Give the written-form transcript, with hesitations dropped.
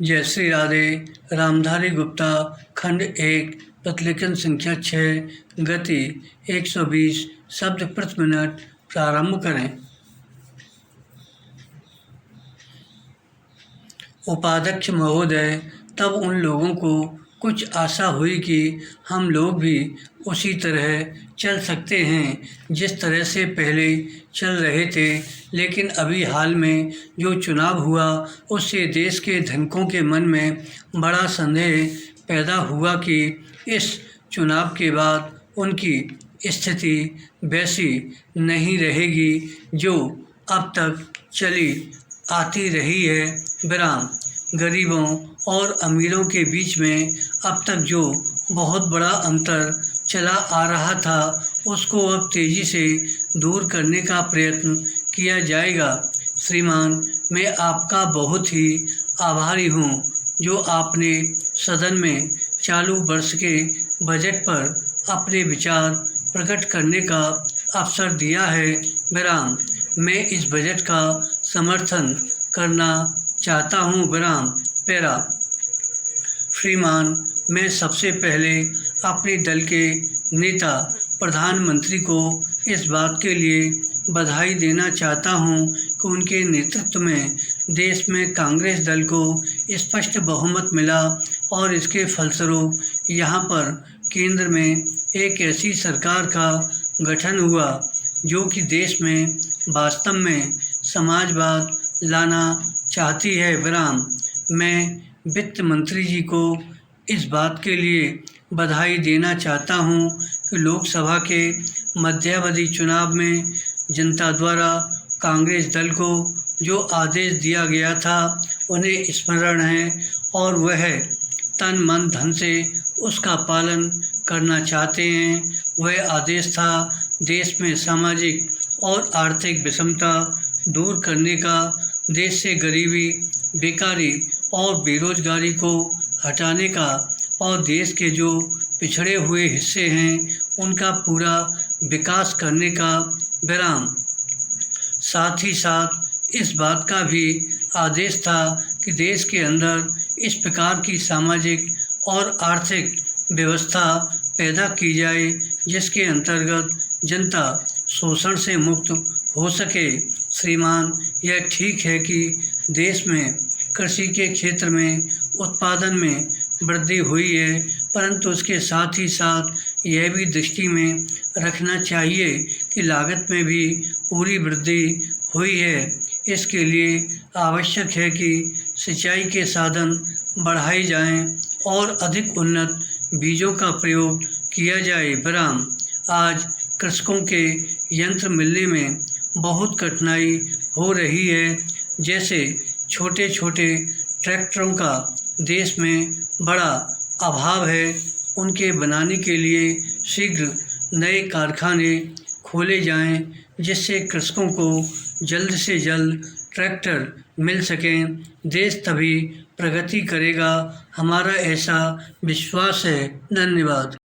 जय श्री राधे। रामधारी गुप्ता खंड 1 प्रतिलेखन संख्या 6 गति 120 शब्द प्रति मिनट प्रारंभ करें। उपाध्यक्ष महोदय, तब उन लोगों को कुछ आशा हुई कि हम लोग भी उसी तरह चल सकते हैं जिस तरह से पहले चल रहे थे, लेकिन अभी हाल में जो चुनाव हुआ उससे देश के धनिकों के मन में बड़ा संदेह पैदा हुआ कि इस चुनाव के बाद उनकी स्थिति वैसी नहीं रहेगी जो अब तक चली आती रही है। विराम। गरीबों और अमीरों के बीच में अब तक जो बहुत बड़ा अंतर चला आ रहा था उसको अब तेज़ी से दूर करने का प्रयत्न किया जाएगा। श्रीमान, मैं आपका बहुत ही आभारी हूँ जो आपने सदन में चालू वर्ष के बजट पर अपने विचार प्रकट करने का अवसर दिया है। विराम। मैं इस बजट का समर्थन करना चाहता हूँ। विराम। पैरा। श्रीमान, मैं सबसे पहले अपने दल के नेता प्रधानमंत्री को इस बात के लिए बधाई देना चाहता हूं कि उनके नेतृत्व में देश में कांग्रेस दल को स्पष्ट बहुमत मिला और इसके फलस्वरूप यहां पर केंद्र में एक ऐसी सरकार का गठन हुआ जो कि देश में वास्तव में समाजवाद लाना चाहती है। विराम। मैं वित्त मंत्री जी को इस बात के लिए बधाई देना चाहता हूं कि लोकसभा के मध्यावधि चुनाव में जनता द्वारा कांग्रेस दल को जो आदेश दिया गया था उन्हें स्मरण है और वह तन मन धन से उसका पालन करना चाहते हैं। वह आदेश था देश में सामाजिक और आर्थिक विषमता दूर करने का, देश से गरीबी, बेकारी और बेरोजगारी को हटाने का और देश के जो पिछड़े हुए हिस्से हैं उनका पूरा विकास करने का। विराम। साथ ही साथ इस बात का भी आदेश था कि देश के अंदर इस प्रकार की सामाजिक और आर्थिक व्यवस्था पैदा की जाए जिसके अंतर्गत जनता शोषण से मुक्त हो सके। श्रीमान, यह ठीक है कि देश में कृषि के क्षेत्र में उत्पादन में वृद्धि हुई है, परंतु उसके साथ ही साथ यह भी दृष्टि में रखना चाहिए कि लागत में भी पूरी वृद्धि हुई है। इसके लिए आवश्यक है कि सिंचाई के साधन बढ़ाए जाएं और अधिक उन्नत बीजों का प्रयोग किया जाए। विराम। आज कृषकों के यंत्र मिलने में बहुत कठिनाई हो रही है। जैसे छोटे छोटे ट्रैक्टरों का देश में बड़ा अभाव है, उनके बनाने के लिए शीघ्र नए कारखाने खोले जाएं जिससे कृषकों को जल्द से जल्द ट्रैक्टर मिल सकें। देश तभी प्रगति करेगा, हमारा ऐसा विश्वास है। धन्यवाद।